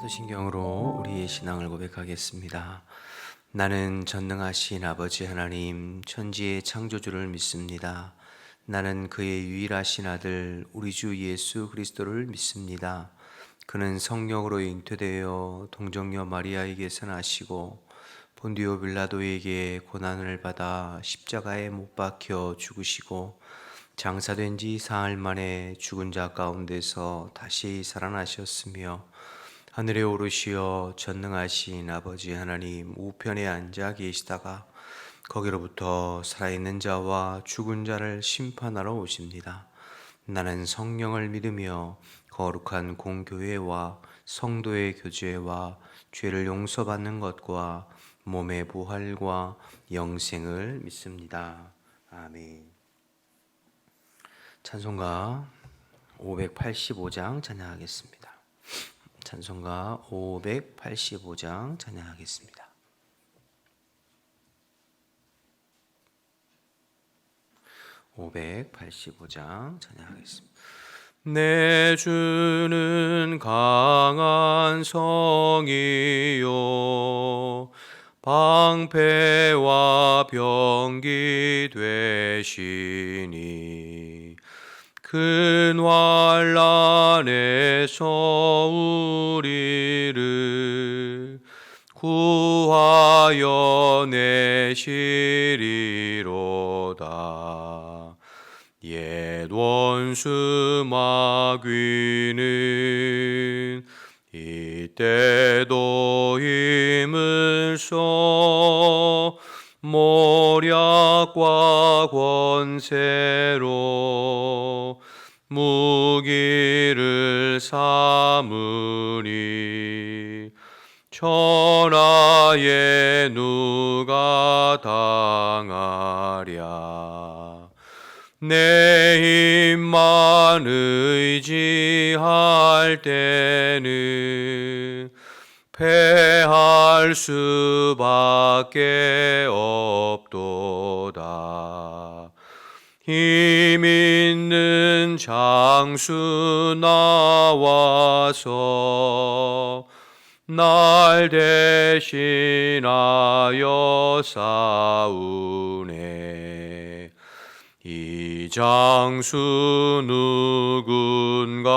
사도신경으로 우리의 신앙을 고백하겠습니다. 나는 전능하신 아버지 하나님 천지의 창조주를 믿습니다. 나는 그의 유일하신 아들 우리 주 예수 그리스도를 믿습니다. 그는 성령으로 잉태되어 동정녀 마리아에게서 나시고 본디오 빌라도에게 고난을 받아 십자가에 못 박혀 죽으시고 장사된 지 사흘 만에 죽은 자 가운데서 다시 살아나셨으며 하늘에 오르시어 전능하신 아버지 하나님 우편에 앉아 계시다가 거기로부터 살아있는 자와 죽은 자를 심판하러 오십니다. 나는 성령을 믿으며 거룩한 공교회와 성도의 교제와 죄를 용서받는 것과 몸의 부활과 영생을 믿습니다. 아멘. 찬송가 585장 찬양하겠습니다. 찬송가 585장 찬양하겠습니다. 585장 찬양하겠습니다. 내 주는 강한 성이요 방패와 병기 되시니 큰 환난에서 우리를 구하여 내시리로다. 옛 원수 마귀는 이때도 힘을 써 모략과 권세로 무기를 삼으니 천하에 누가 당하랴. 내 힘만 의지할 때는 패할 수밖에 없도다. 힘 있는 장수 나와서 날 대신하여 싸우네. 이 장수 누군가?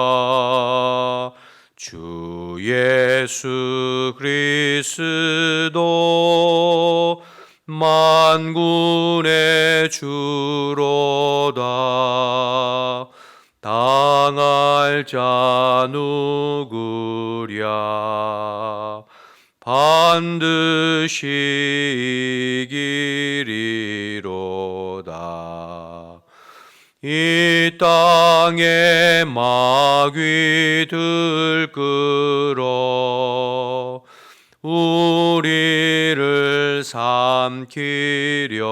주 예수 그리스도 만군의 주로다. 당할 자 누구랴? 반드시 이기리로다. 이 땅에 마귀들 끌어 우리를 삼키려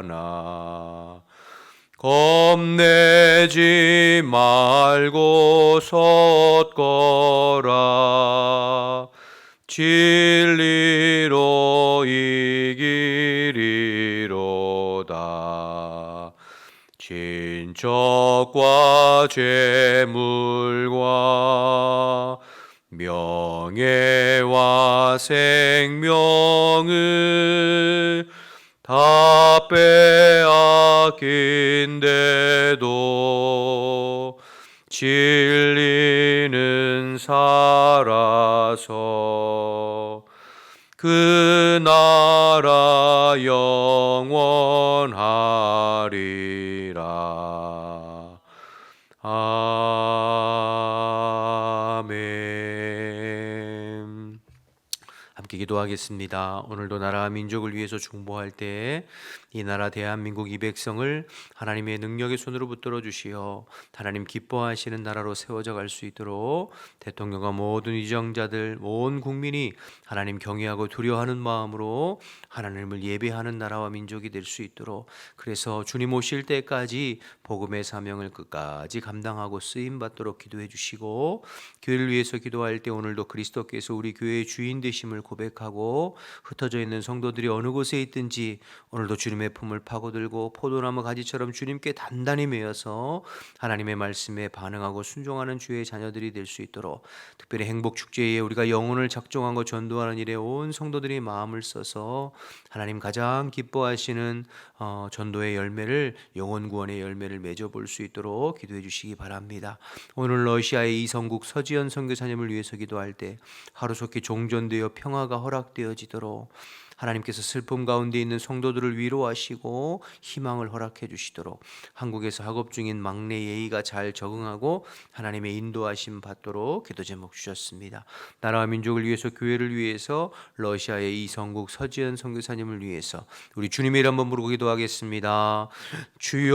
하나. 겁내지 말고 섰거라. 진리로 이기리로다. 친척과 재물과 명예와 생명을 다 빼앗긴데도 진리는 살아서 그 나라 영원하리라. 아멘. 함께 기도하겠습니다. 오늘도 나라와 민족을 위해서 중보할 때 이 나라 대한민국 이 백성을 하나님의 능력의 손으로 붙들어 주시어 하나님 기뻐하시는 나라로 세워져 갈 수 있도록 대통령과 모든 위정자들 온 국민이 하나님 경외하고 두려워하는 마음으로 하나님을 예배하는 나라와 민족이 될 수 있도록, 그래서 주님 오실 때까지 복음의 사명을 끝까지 감당하고 쓰임 받도록 기도해 주시고, 교회를 위해서 기도할 때 오늘도 그리스도께서 우리 교회의 주인 되심을 고백하고 고백하고 흩어져 있는 성도들이 어느 곳에 있든지 오늘도 주님의 품을 파고들고 포도나무 가지처럼 주님께 단단히 매여서 하나님의 말씀에 반응하고 순종하는 주의 자녀들이 될 수 있도록, 특별히 행복 축제에 우리가 영혼을 작정하고 전도하는 일에 온 성도들이 마음을 써서 하나님 가장 기뻐하시는 전도의 열매를, 영혼 구원의 열매를 맺어볼 수 있도록 기도해 주시기 바랍니다. 오늘 러시아의 이성국 서지연 선교사님을 위해서 기도할 때 하루속히 종전되어 평화가 허락되어지도록, 하나님께서 슬픔 가운데 있는 성도들을 위로하시고 희망을 허락해 주시도록, 한국에서 학업 중인 막내 예의가 잘 적응하고 하나님의 인도하심 받도록 기도 제목 주셨습니다. 나라와 민족을 위해서, 교회를 위해서, 러시아의 이성국 서지연 선교사님을 위해서 우리 주님의 이름 한번 부르고 기도하겠습니다. 주여,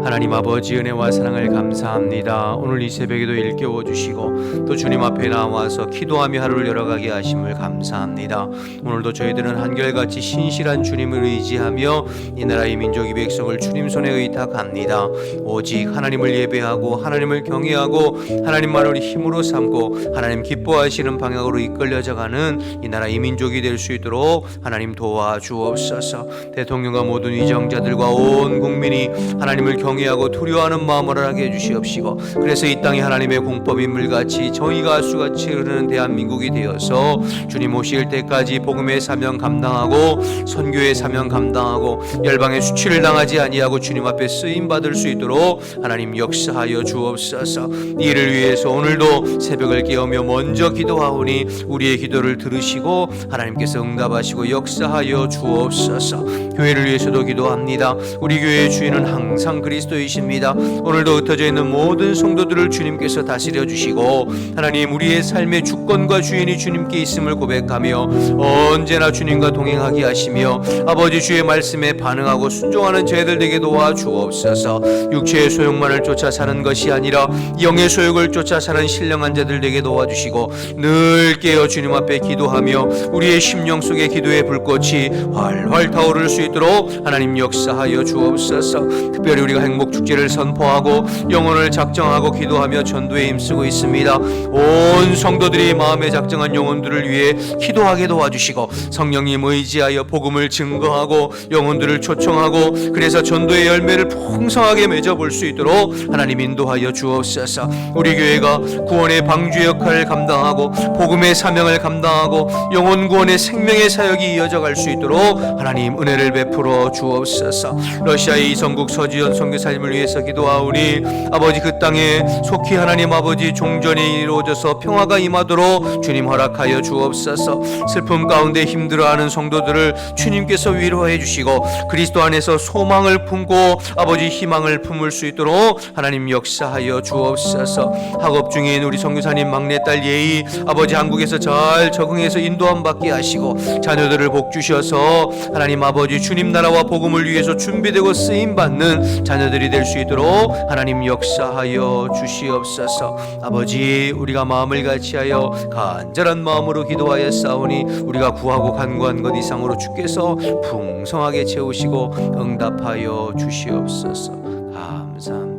하나님 아버지 은혜와 사랑을 감사합니다. 오늘 이 새벽에도 일깨워 주시고 또 주님 앞에 나와서 기도하며 하루를 열어가게 하심을 감사합니다. 오늘도 저희들은 한결같이 신실한 주님을 의지하며 이 나라의 민족 이 백성을 주님 손에 의탁합니다. 오직 하나님을 예배하고 하나님을 경외하고 하나님만을 힘으로 삼고 하나님 기뻐하시는 방향으로 이끌려져가는 이 나라 이 민족이 될 수 있도록 하나님 도와주옵소서. 대통령과 모든 위정자들과 온 국민이 하나님을 경외하고 두려워하는 마음을 하게 해주시옵시고, 그래서 이 땅에 하나님의 공법이 물같이 정의가 수같이 흐르는 대한민국이 되어서 주님 오실 때까지 복음의 사명 감당하고 선교의 사명 감당하고 열방의 수치를 당하지 아니하고 주님 앞에 쓰임 받을 수 있도록 하나님 역사하여 주옵소서. 이를 위해서 오늘도 새벽을 깨우며 먼저 기도하오니 우리의 기도를 들으시고 하나님께서 응답하시고 역사하여 주옵소서. 교회를 위해서도 기도합니다. 우리 교회의 주인은 항상 그리스도이십니다. 오늘도 흩어져 있는 모든 성도들을 주님께서 다스려 주시고 하나님 우리의 삶의 주권과 주인이 주님께 있음을 고백하며 언제나 주님과 동행하게 하시며 아버지 주의 말씀에 반응하고 순종하는 저희들 되게 도와주옵소서. 육체의 소욕만을 쫓아 사는 것이 아니라 영의 소욕을 쫓아 사는 신령한 자들 되게 도와주시고 늘 깨어 주님 앞에 기도하며 우리의 심령 속에 기도의 불꽃이 활활 타오를 수 있도록 하나님 역사하여 주옵소서. 특별히 우리가 행복 축제를 선포하고 영혼을 작정하고 기도하며 전도에 힘쓰고 있습니다. 온 성도들이 마음에 작정한 영혼들을 위해 기도하게 도와주시고 성령님 의지하여 복음을 증거하고 영혼들을 초청하고 그래서 전도의 열매를 풍성하게 맺어볼 수 있도록 하나님 인도하여 주옵소서. 우리 교회가 구원의 방주 역할을 감당하고 복음의 사명을 감당하고 영혼 구원의 생명의 사역이 이어져갈 수 있도록 하나님 은혜를 베풀어 주옵소서. 러시아의 이성국 서지연 선교사님을 위해서 기도하오니 아버지 그 땅에 속히 하나님 아버지 종전이 이루어져서 평화가 임하도록 주님 허락하여 주옵소서. 슬픔 가운데 힘들어하는 성도들을 주님께서 위로해 주시고 그리스도 안에서 소망을 품고 아버지 희망을 품을 수 있도록 하나님 역사하여 주옵소서. 학업 중인 우리 선교사님 막내딸 예희 아버지 한국에서 잘 적응해서 인도함 받게 하시고 자녀들을 복 주셔서 하나님 아버지 주님 나라와 복음을 위해서 준비되고 쓰임 받는 자녀들이 될 수 있도록 하나님 역사하여 주시옵소서. 아버지 우리가 마음을 같이하여 간절한 마음으로 기도하여 싸우니 우리가 구하고 간구한 것 이상으로 주께서 풍성하게 채우시고 응답하여 주시옵소서. 감사합니다.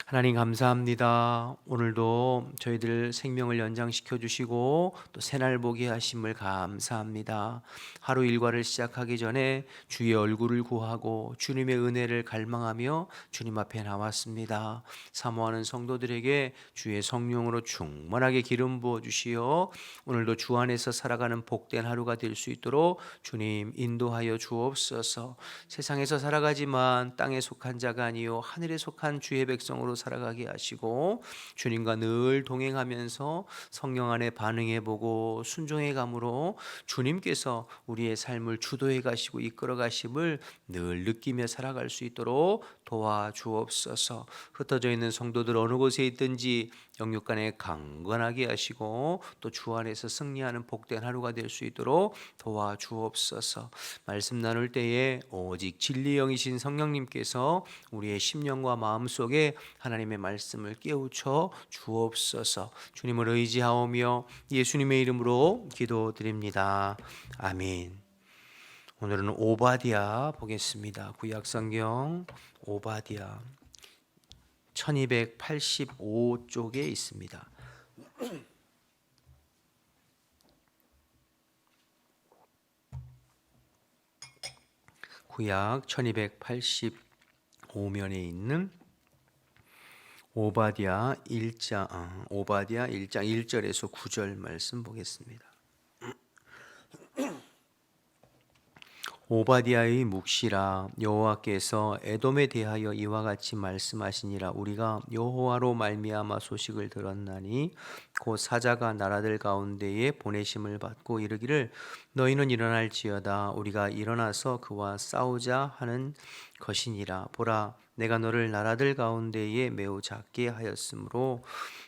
하나님 감사합니다. 오늘도 저희들 생명을 연장시켜 주시고 또 새날 보게 하심을 감사합니다. 하루 일과를 시작하기 전에 주의 얼굴을 구하고 주님의 은혜를 갈망하며 주님 앞에 나왔습니다. 사모하는 성도들에게 주의 성령으로 충만하게 기름 부어 주시어 오늘도 주 안에서 살아가는 복된 하루가 될 수 있도록 주님 인도하여 주옵소서. 세상에서 살아가지만 땅에 속한 자가 아니요 하늘에 속한 주의 백성으로 살아가게 하시고 주님과 늘 동행하면서 성령 안에 반응해보고 순종해감으로 주님께서 우리의 삶을 주도해 가시고 이끌어 가심을 늘 느끼며 살아갈 수 있도록 도와주옵소서. 흩어져 있는 성도들 어느 곳에 있든지 영육간에 강건하게 하시고 또 주 안에서 승리하는 복된 하루가 될 수 있도록 도와주옵소서. 말씀 나눌 때에 오직 진리 영이신 성령님께서 우리의 심령과 마음 속에 하나님의 말씀을 깨우쳐 주옵소서. 주님을 의지하오며 예수님의 이름으로 기도드립니다. 아멘. 오늘은 오바댜 보겠습니다. 구약성경 오바댜 1285쪽에 있습니다. 구약 1285면에 있는 오바댜 1장 1절에서 9절 말씀 보겠습니다. 오바댜의 묵시라. 여호와께서 에돔에 대하여 이와 같이 말씀하시니라. 우리가 여호와로 말미암아 소식을 들었나니 곧 사자가 나라들 가운데에 보내심을 받고 이르기를 너희는 일어날지어다. 우리가 일어나서 그와 싸우자 하는 것이니라. 보라, 내가 너를 나라들 가운데에 매우 작게 하였으므로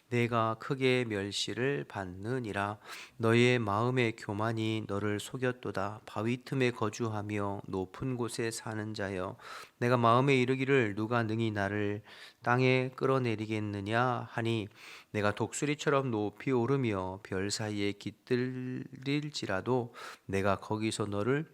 내가 크게 멸시를 받느니라. 너의 마음의 교만이 너를 속였도다. 바위 틈에 거주하며 높은 곳에 사는 자여, 내가 마음에 이르기를 누가 능히 나를 땅에 끌어내리겠느냐 하니 내가 독수리처럼 높이 오르며 별 사이에 깃들릴지라도 내가 거기서 너를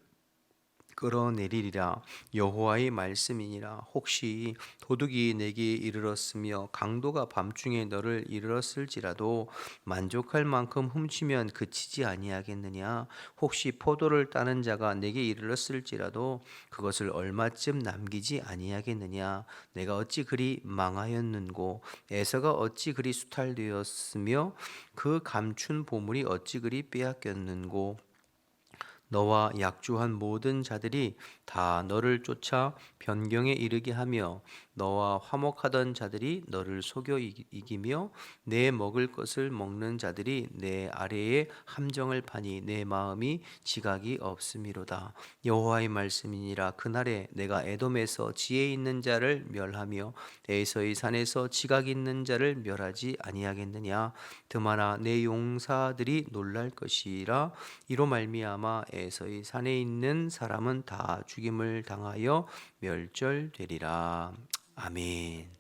끌어내리리라. 여호와의 말씀이니라. 혹시 도둑이 내게 이르렀으며 강도가 밤중에 너를 이르렀을지라도 만족할 만큼 훔치면 그치지 아니하겠느냐. 혹시 포도를 따는 자가 내게 이르렀을지라도 그것을 얼마쯤 남기지 아니하겠느냐. 내가 어찌 그리 망하였는고 에서가 어찌 그리 수탈되었으며 그 감춘 보물이 어찌 그리 빼앗겼는고. 너와 약주한 모든 자들이 다 너를 쫓아 변경에 이르게 하며 너와 화목하던 자들이 너를 속여 이기며 내 먹을 것을 먹는 자들이 내 아래에 함정을 파니 내 마음이 지각이 없음이로다. 여호와의 말씀이니라. 그날에 내가 에돔에서 지혜 있는 자를 멸하며 에서의 산에서 지각 있는 자를 멸하지 아니하겠느냐. 드마나 내 용사들이 놀랄 것이라. 이로 말미암아 에서의 산에 있는 사람은 다 죽임을 당하여 멸절되리라. 아멘.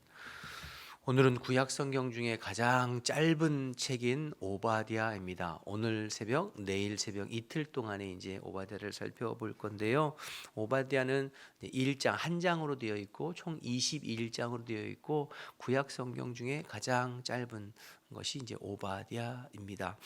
오늘은 구약 성경 중에 가장 짧은 책인 오바댜입니다. 오늘 새벽, 내일 새벽 이틀 동안에 이제 오바댜를 살펴볼 건데요. 오바댜는 1장 한 장으로 되어 있고 총 21장으로 되어 있고 구약 성경 중에 가장 짧은 것이 이제 오바댜입니다.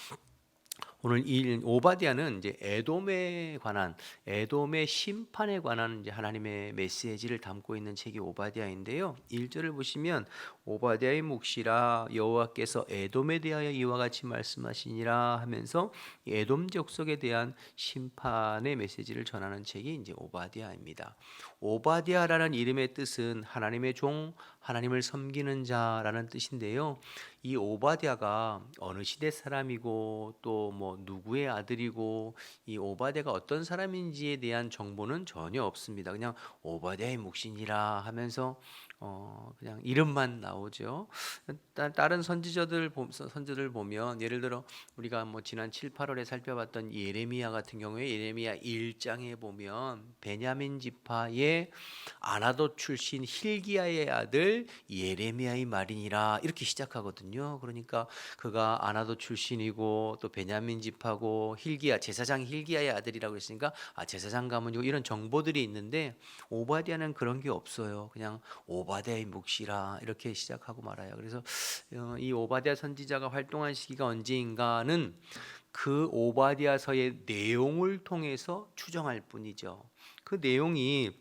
오늘 이 오바댜는 이제 에돔에 관한 에돔의 심판에 관한 이제 하나님의 메시지를 담고 있는 책이 오바댜인데요. 1절을 보시면 오바댜의 묵시라. 여호와께서 에돔에 대하여 이와 같이 말씀하시니라 하면서 에돔 족속에 대한 심판의 메시지를 전하는 책이 이제 오바댜입니다. 오바댜라는 이름의 뜻은 하나님의 종, 하나님을 섬기는 자라는 뜻인데요. 이 오바댜가 어느 시대 사람이고 또 뭐 누구의 아들이고 이 오바댜가 어떤 사람인지에 대한 정보는 전혀 없습니다. 그냥 오바댜의 묵신이라 하면서 그냥 이름만 나오죠. 다른 선지자들 보면 예를 들어 우리가 뭐 지난 7, 8월에 살펴봤던 예레미야 같은 경우에 예레미야 1장에 보면 베냐민 지파의 아나돗 출신 힐기야의 아들 예레미야의 말이니라 이렇게 시작하거든요. 그러니까 그가 아나돗 출신이고 또 베냐민 지파고 힐기야 제사장 힐기야의 아들이라고 했으니까 제사장 가문이고 이런 정보들이 있는데 오바댜는 그런 게 없어요. 그냥 오바댜의 묵시라 이렇게 시작하고 말아요. 그래서 이 오바댜 선지자가 활동한 시기가 언제인가는 그 오바댜서의 내용을 통해서 추정할 뿐이죠. 그 내용이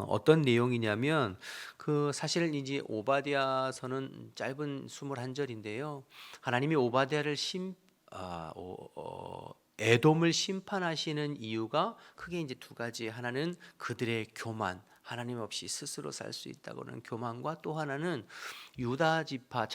어떤 내용이냐면 그 사실 이제 오바댜서는 짧은 21절인데요. 하나님이 오바댜를 에돔을 심판하시는 이유가 크게 이제 두 가지. 하나는 그들의 교만, 하나님 없이 스스로 살 수 있다고는 교만과 또 하나는 유다 지파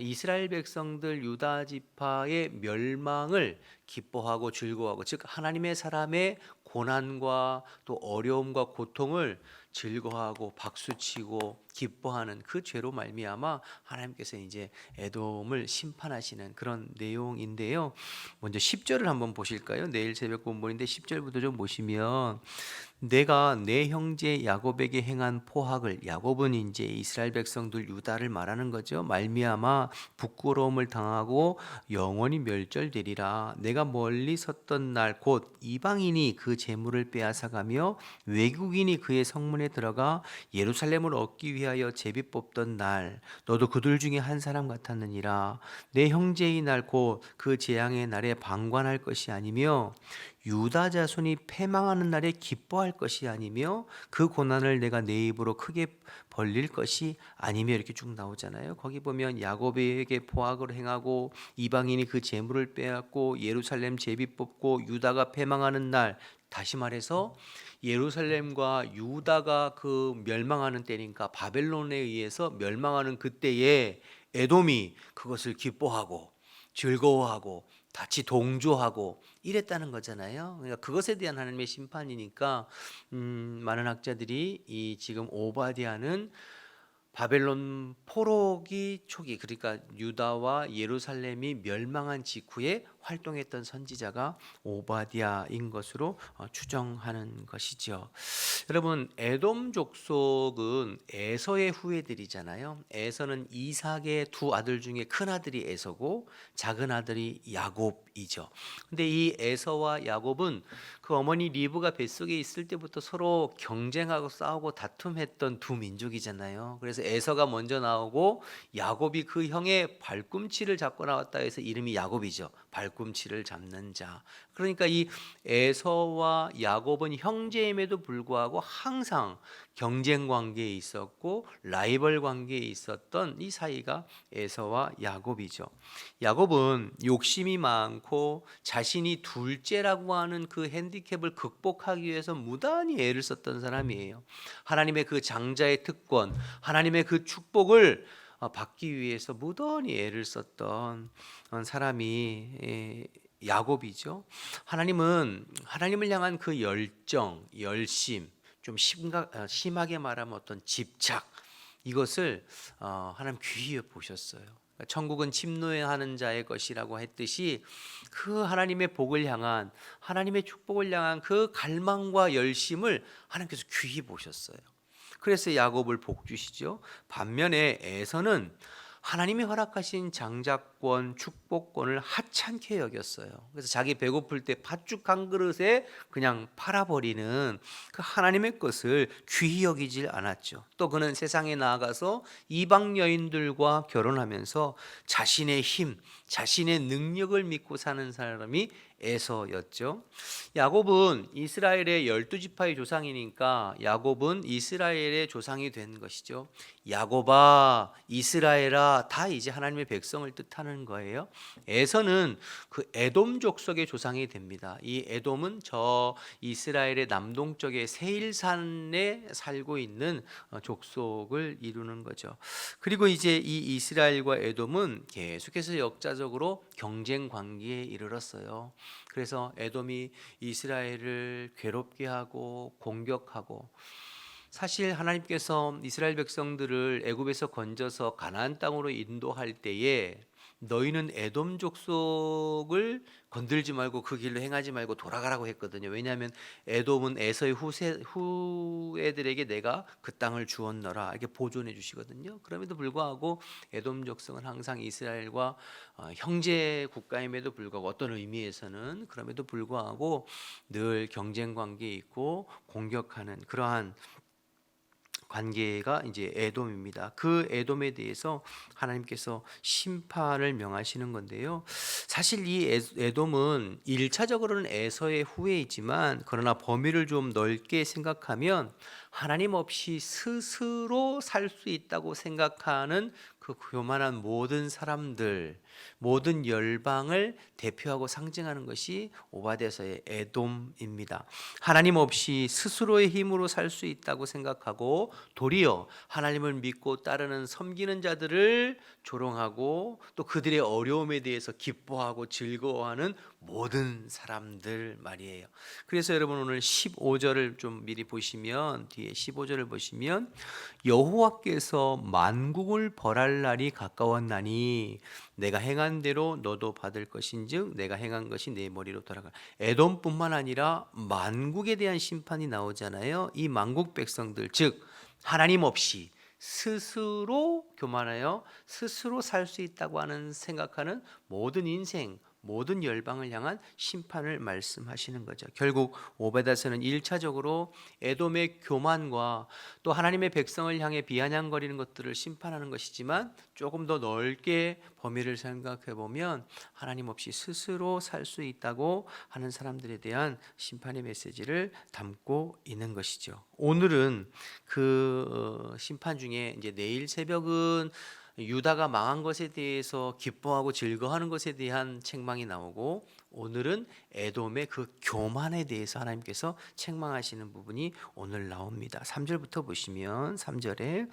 이스라엘 백성들 유다 지파의 멸망을 기뻐하고 즐거워하고 즉 하나님의 사람의 고난과 또 어려움과 고통을 즐거워하고 박수치고 기뻐하는 그 죄로 말미암아 하나님께서 이제 에돔을 심판하시는 그런 내용인데요. 먼저 10절을 한번 보실까요? 내일 새벽 본문인데 10절부터 좀 보시면 내가 내 형제 야곱에게 행한 포악을 야곱은 이제 이스라엘 백성들 유다를 말하는 거죠. 말미암아 부끄러움을 당하고 영원히 멸절되리라. 내가 멀리 섰던 날 곧 이방인이 그 재물을 빼앗아가며 외국인이 그의 성문에 들어가 예루살렘을 얻기 위해 위하여 제비 뽑던 날 너도 그들 중에 한 사람 같았느니라. 내 형제의 날 곧 그 재앙의 날에 방관할 것이 아니며 유다 자손이 패망하는 날에 기뻐할 것이 아니며 그 고난을 내가 내 입으로 크게 벌릴 것이 아니며 이렇게 쭉 나오잖아요. 거기 보면 야곱에게 포악을 행하고 이방인이 그 재물을 빼앗고 예루살렘 제비 뽑고 유다가 패망하는 날, 다시 말해서 예루살렘과 유다가 그 멸망하는 때니까 바벨론에 의해서 멸망하는 그때에 에돔이 그것을 기뻐하고 즐거워하고 같이 동조하고 이랬다는 거잖아요. 그러니까 그것에 대한 하나님의 심판이니까 많은 학자들이 이 지금 오바댜는 바벨론 포로기 초기, 그러니까 유다와 예루살렘이 멸망한 직후에 활동했던 선지자가 오바댜인 것으로 추정하는 것이죠. 여러분, 에돔 족속은 에서의 후예들이잖아요. 에서는 이삭의 두 아들 중에 큰 아들이 에서고 작은 아들이 야곱이죠. 근데 이 에서와 야곱은 그 어머니 리브가 뱃속에 있을 때부터 서로 경쟁하고 싸우고 다툼했던 두 민족이잖아요. 그래서 에서가 먼저 나오고 야곱이 그 형의 발꿈치를 잡고 나왔다 해서 이름이 야곱이죠. 발꿈치를 잡는 자. 그러니까 이 에서와 야곱은 형제임에도 불구하고 항상 경쟁 관계에 있었고 라이벌 관계에 있었던 이 사이가 에서와 야곱이죠. 야곱은 욕심이 많고 자신이 둘째라고 하는 그 핸디캡을 극복하기 위해서 무단히 애를 썼던 사람이에요. 하나님의 그 장자의 특권, 하나님의 그 축복을 받기 위해서 무던히 애를 썼던 사람이 야곱이죠. 하나님은 하나님을 향한 그 열정, 열심, 좀 심하게 말하면 어떤 집착, 이것을 하나님 귀히 보셨어요. 천국은 침노하는 자의 것이라고 했듯이 그 하나님의 복을 향한, 하나님의 축복을 향한 그 갈망과 열심을 하나님께서 귀히 보셨어요. 그래서 야곱을 복 주시죠. 반면에 에서는 하나님이 허락하신 장자권, 축복권을 하찮게 여겼어요. 그래서 자기 배고플 때 팥죽 한 그릇에 그냥 팔아버리는 그 하나님의 것을 귀히 여기질 않았죠. 또 그는 세상에 나아가서 이방 여인들과 결혼하면서 자신의 힘, 자신의 능력을 믿고 사는 사람이 에서였죠. 야곱은 이스라엘의 12지파의 조상이니까 야곱은 이스라엘의 조상이 된 것이죠. 야곱아, 이스라엘아, 다 이제 하나님의 백성을 뜻하는 거예요. 에서는 그 에돔 족속의 조상이 됩니다. 이 에돔은 저 이스라엘의 남동쪽의 세일산에 살고 있는 족속을 이루는 거죠. 그리고 이제 이 이스라엘과 에돔은 계속해서 역사적으로 경쟁 관계에 이르렀어요. 그래서 에돔이 이스라엘을 괴롭게 하고 공격하고, 사실 하나님께서 이스라엘 백성들을 애굽에서 건져서 가나안 땅으로 인도할 때에 너희는 에돔 족속을 건들지 말고 그 길로 행하지 말고 돌아가라고 했거든요. 왜냐하면 에돔은 에서의 후예들에게 내가 그 땅을 주었노라 이렇게 보존해 주시거든요. 그럼에도 불구하고 에돔 족속은 항상 이스라엘과 형제 국가임에도 불구하고 어떤 의미에서는 그럼에도 불구하고 늘 경쟁 관계에 있고 공격하는 그러한 관계가 이제 에돔입니다. 그 에돔에 대해서 하나님께서 심판을 명하시는 건데요. 사실 이 에돔은 1차적으로는 에서의 후예이지만 그러나 범위를 좀 넓게 생각하면 하나님 없이 스스로 살 수 있다고 생각하는 그 교만한 모든 사람들, 모든 열방을 대표하고 상징하는 것이 오바댜서의 에돔입니다. 하나님 없이 스스로의 힘으로 살 수 있다고 생각하고 도리어 하나님을 믿고 따르는 섬기는 자들을 조롱하고 또 그들의 어려움에 대해서 기뻐하고 즐거워하는 모든 사람들 말이에요. 그래서 여러분 오늘 15절을 좀 미리 보시면, 뒤에 15절을 보시면 여호와께서 만국을 벌할 날이 가까웠나니 내가 행한 대로 너도 받을 것인즉 내가 행한 것이 내 머리로 돌아가. 에돔뿐만 아니라 만국에 대한 심판이 나오잖아요. 이 만국 백성들, 즉 하나님 없이 스스로 교만하여 스스로 살 수 있다고 하는 생각하는 모든 인생, 모든 열방을 향한 심판을 말씀하시는 거죠. 결국 오베닷서는 1차적으로 에돔의 교만과 또 하나님의 백성을 향해 비아냥거리는 것들을 심판하는 것이지만, 조금 더 넓게 범위를 생각해 보면 하나님 없이 스스로 살 수 있다고 하는 사람들에 대한 심판의 메시지를 담고 있는 것이죠. 오늘은 그 심판 중에 이제 내일 새벽은 유다가 망한 것에 대해서 기뻐하고 즐거워하는 것에 대한 책망이 나오고, 오늘은 에돔의 그 교만에 대해서 하나님께서 책망하시는 부분이 오늘 나옵니다. 3절부터 보시면, 3절에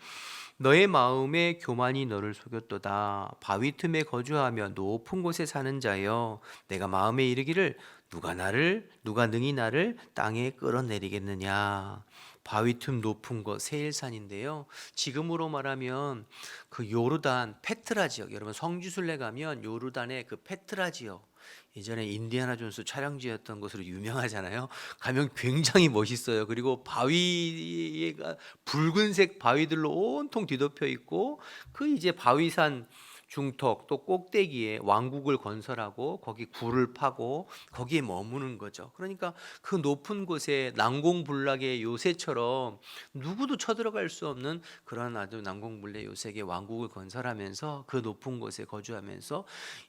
너의 마음의 교만이 너를 속였도다. 바위 틈에 거주하며 높은 곳에 사는 자여, 내가 마음에 이르기를 누가 능히 나를 땅에 끌어내리겠느냐. 바위 틈 높은 곳 세일산인데요. 지금으로 말하면 그 요르단 페트라 지역, 여러분 성지순례 가면 요르단의 그 페트라 지역, 예전에 인디아나 존스 촬영지였던 것으로 유명하잖아요. 가면 굉장히 멋있어요. 그리고 바위가 붉은색 바위들로 온통 뒤덮여 있고, 그 이제 바위산 중턱 또 꼭대기에 왕국을 건설하고 거기 굴을 파고 거기에 머무는 거죠. 그러니까 그 높은 곳에 난공불락의 요새처럼 누구도 쳐들어갈 수 없는 그런 아주 난공불락 요새의 왕국을 건설하면서 그 높은 곳에 거주하면서,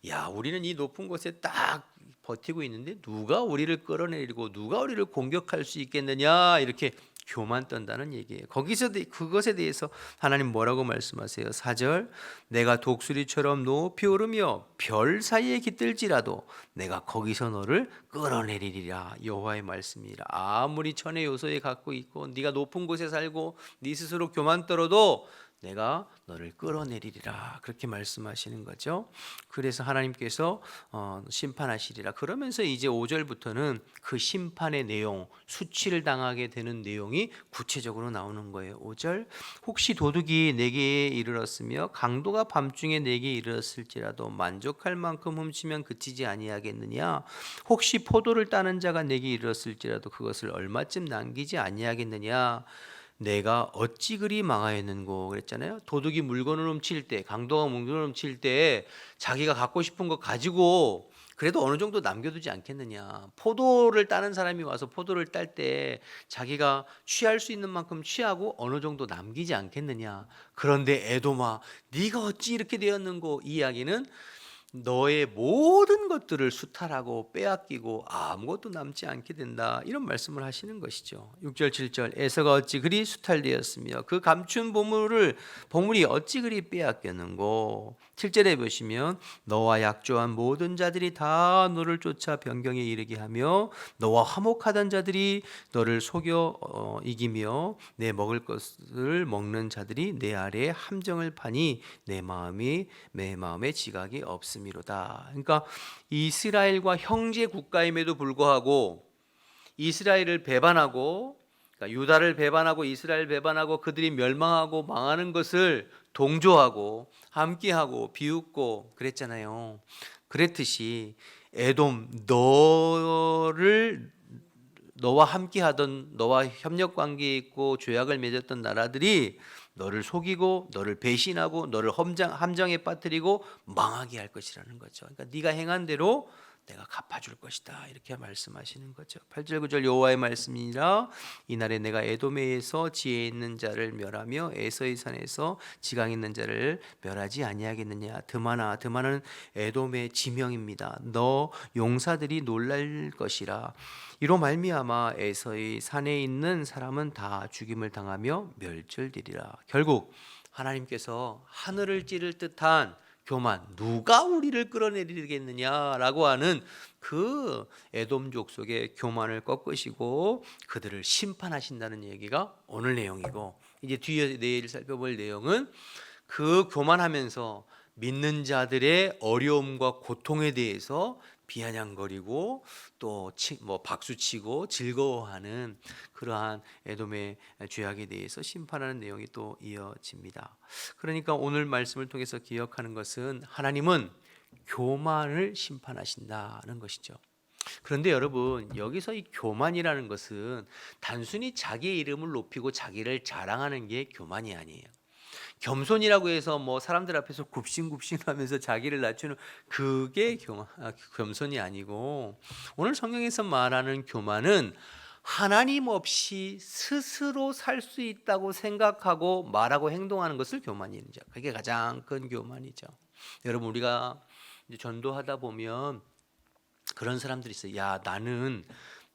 야, 우리는 이 높은 곳에 딱 버티고 있는데 누가 우리를 끌어내리고 누가 우리를 공격할 수 있겠느냐, 이렇게 교만 떤다는 얘기예요. 거기서 그것에 대해서 하나님 뭐라고 말씀하세요? 4절, 내가 독수리처럼 높이 오르며 별 사이에 깃들지라도 내가 거기서 너를 끌어내리리라. 여호와의 말씀이라. 아무리 천의 요소에 갖고 있고 네가 높은 곳에 살고 네 스스로 교만 떨어도 내가 너를 끌어내리리라, 그렇게 말씀하시는 거죠. 그래서 하나님께서 심판하시리라. 그러면서 이제 5절부터는 그 심판의 내용, 수치를 당하게 되는 내용이 구체적으로 나오는 거예요. 5절, 혹시 도둑이 내게 이르렀으며 강도가 밤중에 내게 이르렀을지라도 만족할 만큼 훔치면 그치지 아니하겠느냐. 혹시 포도를 따는 자가 내게 이르렀을지라도 그것을 얼마쯤 남기지 아니하겠느냐. 내가 어찌 그리 망하였는고 그랬잖아요. 도둑이 물건을 훔칠 때, 강도가 물건을 훔칠 때 자기가 갖고 싶은 거 가지고 그래도 어느 정도 남겨두지 않겠느냐. 포도를 따는 사람이 와서 포도를 딸 때 자기가 취할 수 있는 만큼 취하고 어느 정도 남기지 않겠느냐. 그런데 에돔아, 네가 어찌 이렇게 되었는고. 이 이야기는 너의 모든 것들을 수탈하고 빼앗기고 아무것도 남지 않게 된다, 이런 말씀을 하시는 것이죠. 6절 7절, 에서가 어찌 그리 수탈되었으며 그 감춘 보물이 어찌 그리 빼앗겼는고. 7절에 보시면 너와 약조한 모든 자들이 다 너를 쫓아 변경에 이르게 하며 너와 화목하던 자들이 너를 속여 이기며 내 먹을 것을 먹는 자들이 내 아래에 함정을 파니 내 마음에 지각이 없음이로다. 그러니까 이스라엘과 형제 국가임에도 불구하고 이스라엘을 배반하고, 그러니까 유다를 배반하고 이스라엘 배반하고 그들이 멸망하고 망하는 것을 동조하고 함께하고 비웃고 그랬잖아요. 그랬듯이 에돔, 너와 함께하던, 너와 협력 관계에 있고 조약을 맺었던 나라들이 너를 속이고 너를 배신하고 너를 함정에 빠뜨리고 망하게 할 것이라는 거죠. 그러니까 네가 행한 대로 내가 갚아줄 것이다, 이렇게 말씀하시는 거죠. 8절 9절 여호와의 말씀이니라. 이날에 내가 에돔에서 지혜 있는 자를 멸하며 에서의 산에서 지강 있는 자를 멸하지 아니하겠느냐. 드마는 에돔의 지명입니다. 너 용사들이 놀랄 것이라. 이로 말미암아 에서의 산에 있는 사람은 다 죽임을 당하며 멸절되리라. 결국 하나님께서 하늘을 찌를 듯한 교만, 누가 우리를 끌어내리겠느냐라고 하는 그 에돔 족속의 교만을 꺾으시고 그들을 심판하신다는 얘기가 오늘 내용이고, 이제 뒤에 내일 살펴볼 내용은 그 교만하면서 믿는 자들의 어려움과 고통에 대해서 비아냥거리고 또 박수치고 즐거워하는 그러한 에돔의 죄악에 대해서 심판하는 내용이 또 이어집니다. 그러니까 오늘 말씀을 통해서 기억하는 것은 하나님은 교만을 심판하신다는 것이죠. 그런데 여러분, 여기서 이 교만이라는 것은 단순히 자기의 이름을 높이고 자기를 자랑하는 게 교만이 아니에요. 겸손이라고 해서 뭐 사람들 앞에서 굽신굽신하면서 자기를 낮추는 그게 겸손이 아니고, 오늘 성경에서 말하는 교만은 하나님 없이 스스로 살 수 있다고 생각하고 말하고 행동하는 것을 교만이죠. 그게 가장 큰 교만이죠. 여러분, 우리가 이제 전도하다 보면 그런 사람들이 있어요. 야, 나는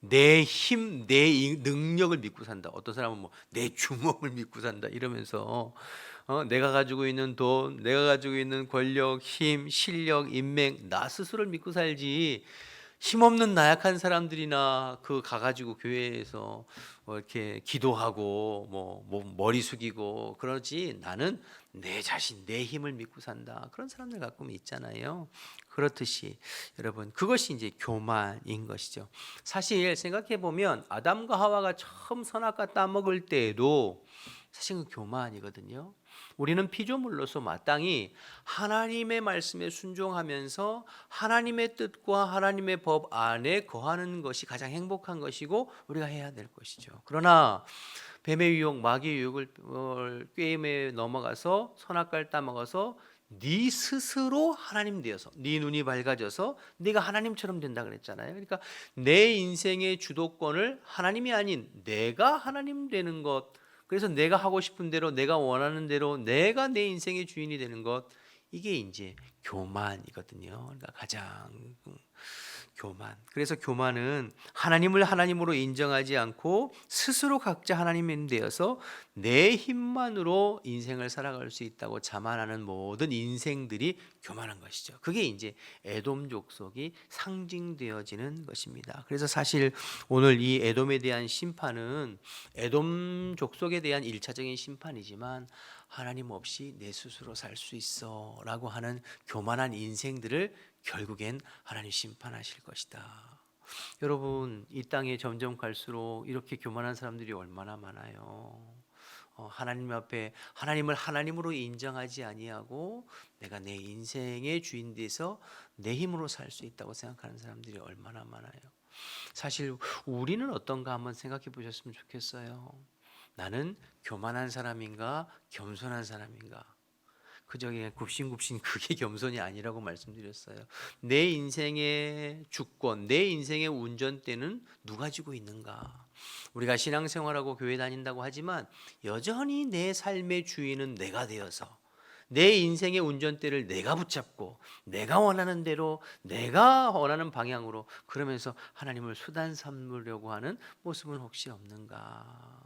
내 힘, 내 능력을 믿고 산다. 어떤 사람은 뭐 내 주먹을 믿고 산다 이러면서 내가 가지고 있는 돈, 내가 가지고 있는 권력, 힘, 실력, 인맥, 나 스스로를 믿고 살지, 힘없는 나약한 사람들이나 그 가가지고 교회에서 뭐 이렇게 기도하고 뭐 머리 숙이고 그러지, 나는 내 자신, 내 힘을 믿고 산다. 그런 사람들 가끔 있잖아요. 그렇듯이 여러분, 그것이 이제 교만인 것이죠. 사실 생각해 보면 아담과 하와가 처음 선악과 따먹을 때에도 사실 그 교만이거든요. 우리는 피조물로서 마땅히 하나님의 말씀에 순종하면서 하나님의 뜻과 하나님의 법 안에 거하는 것이 가장 행복한 것이고 우리가 해야 될 것이죠. 그러나 뱀의 유혹, 마귀의 유혹을 게임에 넘어가서 선악과를 따먹어서 네 스스로 하나님 되어서, 네 눈이 밝아져서 네가 하나님처럼 된다 그랬잖아요. 그러니까 내 인생의 주도권을 하나님이 아닌 내가 하나님 되는 것, 그래서 내가 하고 싶은 대로, 내가 원하는 대로 내가 내 인생의 주인이 되는 것, 이게 이제 교만이거든요. 그러니까 가장 교만. 그래서 교만은 하나님을 하나님으로 인정하지 않고 스스로 각자 하나님이 되어서 내 힘만으로 인생을 살아갈 수 있다고 자만하는 모든 인생들이 교만한 것이죠. 그게 이제 에돔 족속이 상징되어지는 것입니다. 그래서 사실 오늘 이 에돔에 대한 심판은 에돔 족속에 대한 1차적인 심판이지만, 하나님 없이 내 스스로 살 수 있어 라고 하는 교만한 인생들을 결국엔 하나님 심판하실 것이다. 여러분, 이 땅에 점점 갈수록 이렇게 교만한 사람들이 얼마나 많아요. 하나님 앞에 하나님을 하나님으로 인정하지 아니하고 내가 내 인생의 주인 돼서 내 힘으로 살 수 있다고 생각하는 사람들이 얼마나 많아요. 사실 우리는 어떤가 한번 생각해 보셨으면 좋겠어요. 나는 교만한 사람인가 겸손한 사람인가? 그저 그냥 굽신굽신 그게 겸손이 아니라고 말씀드렸어요. 내 인생의 주권, 내 인생의 운전대는 누가 지고 있는가? 우리가 신앙생활하고 교회 다닌다고 하지만 여전히 내 삶의 주인은 내가 되어서 내 인생의 운전대를 내가 붙잡고 내가 원하는 대로, 내가 원하는 방향으로, 그러면서 하나님을 수단 삼으려고 하는 모습은 혹시 없는가?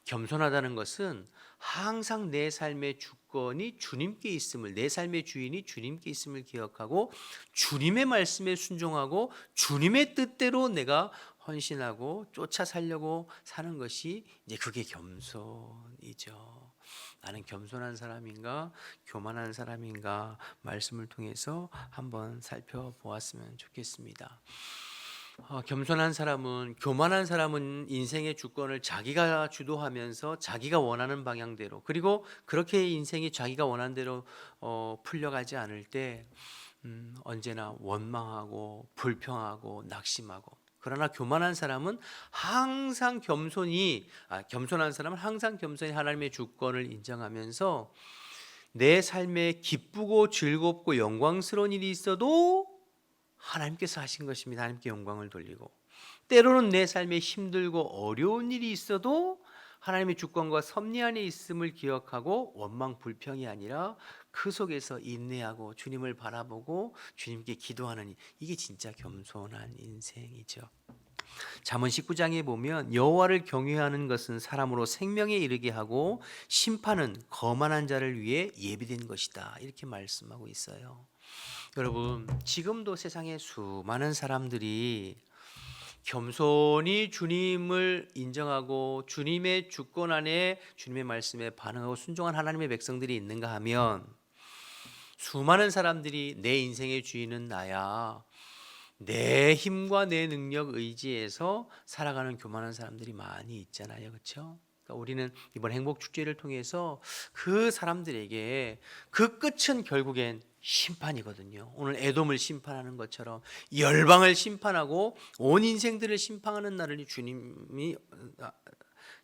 겸손하다는 것은 항상 내 삶의 주권이 주님께 있음을, 내 삶의 주인이 주님께 있음을 기억하고 주님의 말씀에 순종하고 주님의 뜻대로 내가 헌신하고 쫓아 살려고 사는 것이 이제 그게 겸손이죠. 나는 겸손한 사람인가 교만한 사람인가 말씀을 통해서 한번 살펴보았으면 좋겠습니다. 겸손한 사람은, 교만한 사람은 인생의 주권을 자기가 주도하면서 자기가 원하는 방향대로, 그리고 그렇게 인생이 자기가 원하는 대로 풀려가지 않을 때 언제나 원망하고 불평하고 낙심하고. 그러나 교만한 사람은 항상 겸손한 사람은 항상 겸손히 하나님의 주권을 인정하면서 내 삶에 기쁘고 즐겁고 영광스러운 일이 있어도 하나님께서 하신 것입니다. 하나님께 영광을 돌리고, 때로는 내 삶에 힘들고 어려운 일이 있어도 하나님의 주권과 섭리 안에 있음을 기억하고 원망 불평이 아니라 그 속에서 인내하고 주님을 바라보고 주님께 기도하는, 이게 진짜 겸손한 인생이죠. 잠언 19장에 보면 여호와를 경외하는 것은 사람으로 생명에 이르게 하고 심판은 거만한 자를 위해 예비된 것이다, 이렇게 말씀하고 있어요. 여러분, 지금도 세상에 수많은 사람들이 겸손히 주님을 인정하고 주님의 주권 안에 주님의 말씀에 반응하고 순종한 하나님의 백성들이 있는가 하면, 수많은 사람들이 내 인생의 주인은 나야, 내 힘과 내 능력 의지에서 살아가는 교만한 사람들이 많이 있잖아요. 그렇죠? 그러니까 우리는 이번 행복 축제를 통해서 그 사람들에게 그 끝은 결국엔 심판이거든요. 오늘 에돔을 심판하는 것처럼 열방을 심판하고 온 인생들을 심판하는 날을 주님이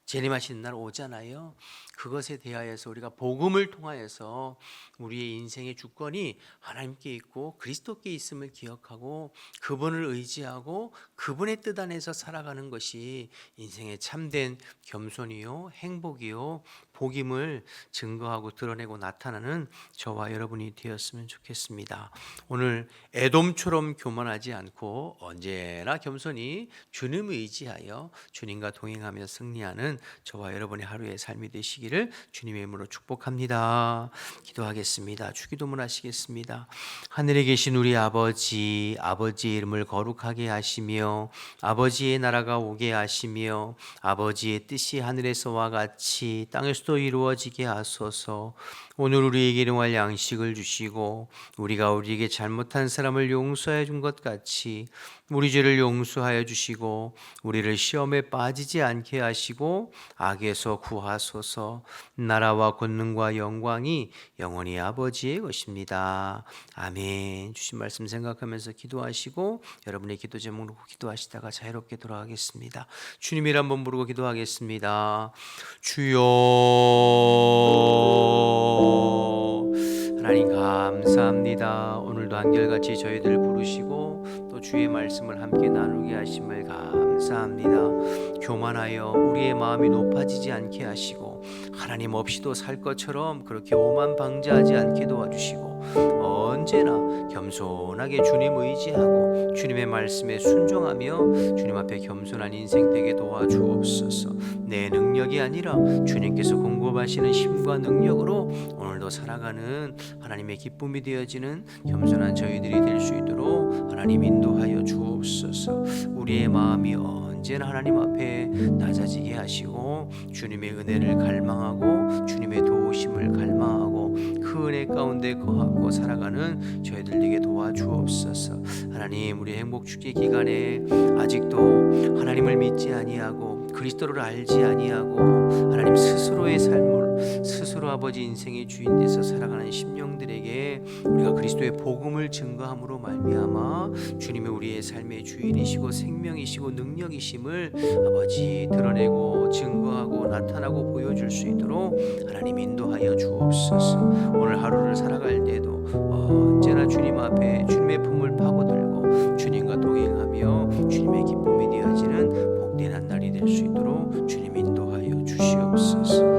재림하시는 날 오잖아요. 그것에 대하여서 우리가 복음을 통하여서 우리의 인생의 주권이 하나님께 있고 그리스도께 있음을 기억하고 그분을 의지하고 그분의 뜻 안에서 살아가는 것이 인생의 참된 겸손이요 행복이요 복임을 증거하고 드러내고 나타나는 저와 여러분이 되었으면 좋겠습니다. 오늘 에돔처럼 교만하지 않고 언제나 겸손히 주님을 의지하여 주님과 동행하며 승리하는 저와 여러분의 하루의 삶이 되시기를 주님의 이름으로 축복합니다. 기도하겠습니다. 주기도문 하시겠습니다. 하늘에 계신 우리 아버지, 아버지의 이름을 거룩하게 하시며 아버지의 나라가 오게 하시며 아버지의 뜻이 하늘에서와 같이 땅에서도 이루어지게 하소서. 오늘 우리에게 일용할 양식을 주시고 우리가 우리에게 잘못한 사람을 용서해 준 것 같이 우리 죄를 용서하여 주시고 우리를 시험에 빠지지 않게 하시고 악에서 구하소서. 나라와 권능과 영광이 영원히 아버지의 것입니다. 아멘. 주신 말씀 생각하면서 기도하시고 여러분의 기도 제목 놓고 기도하시다가 자유롭게 돌아가겠습니다. 주님 이름 한번 부르고 기도하겠습니다. 주여. 하나님 감사합니다. 오늘도 한결같이 저희들 부르시고 또 주의 말씀을 함께 나누게 하심을 감사합니다. 교만하여 우리의 마음이 높아지지 않게 하시고 하나님 없이도 살 것처럼 그렇게 오만방자하지 않게 도와주시고 언제나 겸손하게 주님 의지하고 주님의 말씀에 순종하며 주님 앞에 겸손한 인생 되게 도와주옵소서. 내 능력이 아니라 주님께서 공급하시는 힘과 능력으로 오늘도 살아가는 하나님의 기쁨이 되어지는 겸손한 저희들이 될 수 있도록 하나님 인도하여 주옵소서. 우리의 마음이 언제나 하나님 앞에 낮아지게 하시고 주님의 은혜를 갈망하고 주님의 도우심을 갈망하고 그 은혜 가운데 거하고 살아가는 저희들에게 도와주옵소서. 하나님 우리 행복축제 기간에 아직도 하나님을 믿지 아니하고 그리스도를 알지 아니하고 하나님 스스로의 삶을 스스로 아버지 인생의 주인 돼서 살아가는 심령들에게 우리가 그리스도의 복음을 증거함으로 말미암아 주님의 우리의 삶의 주인이시고 생명이시고 능력이심을 아버지 드러내고 증거하고 나타나고 보여줄 수 있도록 하나님 인도하여 주옵소서. 오늘 하루를 살아갈 때도 언제나 주님 앞에 주님의 품을 파고들고 주님과 동행하며 주님의 기쁨이 되어지는 복된 한 날이 될 수 있도록 주님 인도하여 주시옵소서.